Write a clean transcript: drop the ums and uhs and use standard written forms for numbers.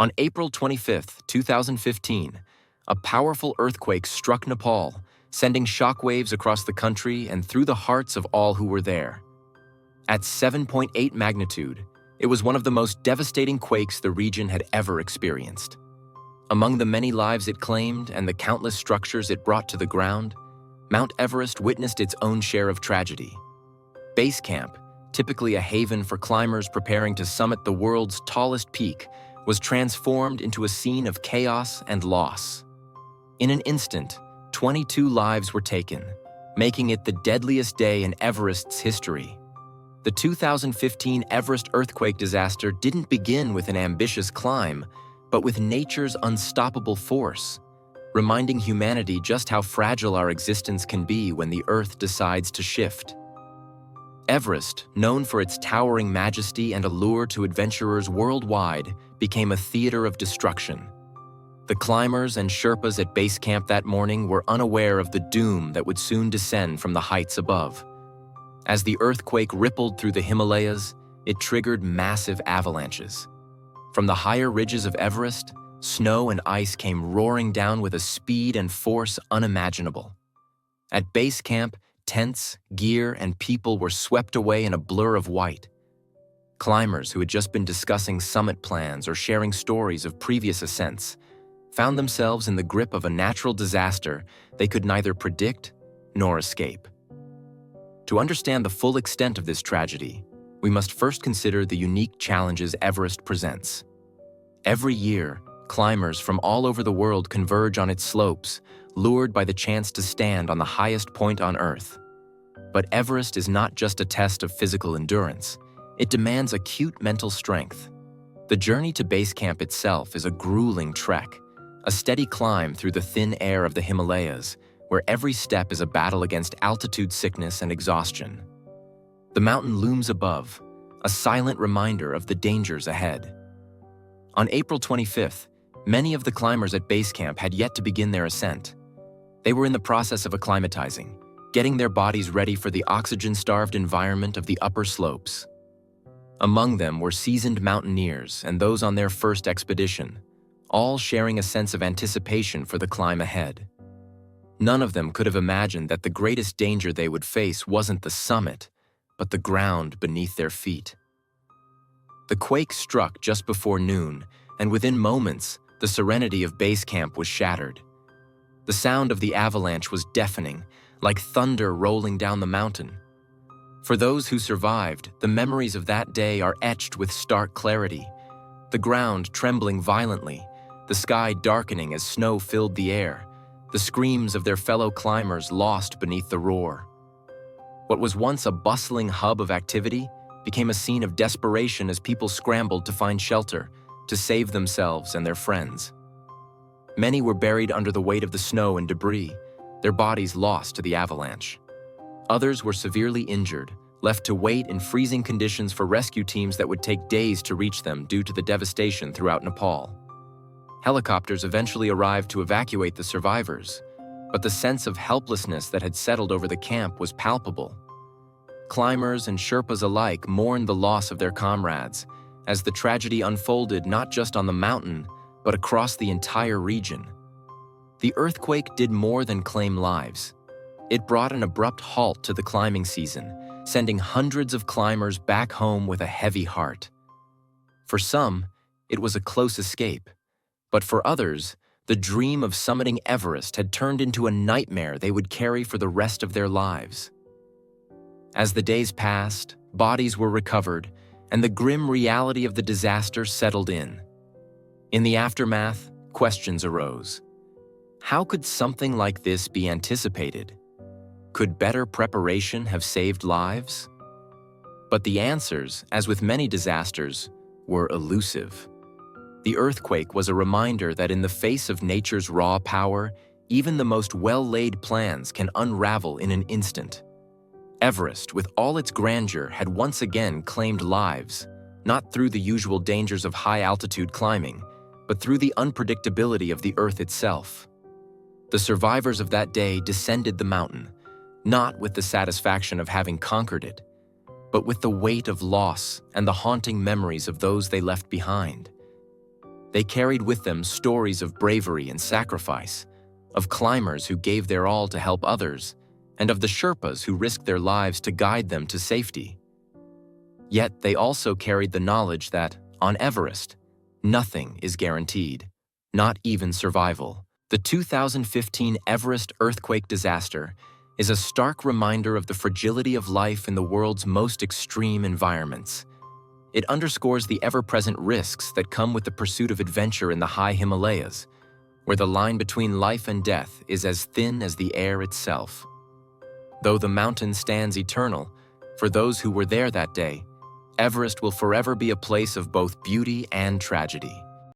On April 25, 2015, a powerful earthquake struck Nepal, sending shockwaves across the country and through the hearts of all who were there. At 7.8 magnitude, it was one of the most devastating quakes the region had ever experienced. Among the many lives it claimed and the countless structures it brought to the ground, Mount Everest witnessed its own share of tragedy. Base camp, typically a haven for climbers preparing to summit the world's tallest peak, was transformed into a scene of chaos and loss. In an instant, 22 lives were taken, making it the deadliest day in Everest's history. The 2015 Everest earthquake disaster didn't begin with an ambitious climb, but with nature's unstoppable force, reminding humanity just how fragile our existence can be when the Earth decides to shift. Everest, known for its towering majesty and allure to adventurers worldwide, became a theater of destruction. The climbers and Sherpas at base camp that morning were unaware of the doom that would soon descend from the heights above. As the earthquake rippled through the Himalayas, it triggered massive avalanches. From the higher ridges of Everest, snow and ice came roaring down with a speed and force unimaginable. At base camp, tents, gear, and people were swept away in a blur of white. Climbers who had just been discussing summit plans or sharing stories of previous ascents found themselves in the grip of a natural disaster they could neither predict nor escape. To understand the full extent of this tragedy, we must first consider the unique challenges Everest presents. Every year, climbers from all over the world converge on its slopes, lured by the chance to stand on the highest point on Earth. But Everest is not just a test of physical endurance. It demands acute mental strength. The journey to base camp itself is a grueling trek, a steady climb through the thin air of the Himalayas, where every step is a battle against altitude sickness and exhaustion. The mountain looms above, a silent reminder of the dangers ahead. On April 25th, many of the climbers at base camp had yet to begin their ascent. They were in the process of acclimatizing, getting their bodies ready for the oxygen-starved environment of the upper slopes. Among them were seasoned mountaineers and those on their first expedition, all sharing a sense of anticipation for the climb ahead. None of them could have imagined that the greatest danger they would face wasn't the summit, but the ground beneath their feet. The quake struck just before noon, and within moments, the serenity of base camp was shattered. The sound of the avalanche was deafening, like thunder rolling down the mountain. For those who survived, the memories of that day are etched with stark clarity. The ground trembling violently, the sky darkening as snow filled the air, the screams of their fellow climbers lost beneath the roar. What was once a bustling hub of activity became a scene of desperation as people scrambled to find shelter, to save themselves and their friends. Many were buried under the weight of the snow and debris, their bodies lost to the avalanche. Others were severely injured, left to wait in freezing conditions for rescue teams that would take days to reach them due to the devastation throughout Nepal. Helicopters eventually arrived to evacuate the survivors, but the sense of helplessness that had settled over the camp was palpable. Climbers and Sherpas alike mourned the loss of their comrades, as the tragedy unfolded not just on the mountain, but across the entire region. The earthquake did more than claim lives. It brought an abrupt halt to the climbing season, sending hundreds of climbers back home with a heavy heart. For some, it was a close escape. But for others, the dream of summiting Everest had turned into a nightmare they would carry for the rest of their lives. As the days passed, bodies were recovered, and the grim reality of the disaster settled in. In the aftermath, questions arose. How could something like this be anticipated? Could better preparation have saved lives? But the answers, as with many disasters, were elusive. The earthquake was a reminder that in the face of nature's raw power, even the most well-laid plans can unravel in an instant. Everest, with all its grandeur, had once again claimed lives, not through the usual dangers of high-altitude climbing, but through the unpredictability of the Earth itself. The survivors of that day descended the mountain, not with the satisfaction of having conquered it, but with the weight of loss and the haunting memories of those they left behind. They carried with them stories of bravery and sacrifice, of climbers who gave their all to help others, and of the Sherpas who risked their lives to guide them to safety. Yet they also carried the knowledge that, on Everest, nothing is guaranteed, not even survival. The 2015 Everest earthquake disaster is a stark reminder of the fragility of life in the world's most extreme environments. It underscores the ever-present risks that come with the pursuit of adventure in the high Himalayas, where the line between life and death is as thin as the air itself. Though the mountain stands eternal, for those who were there that day, Everest will forever be a place of both beauty and tragedy.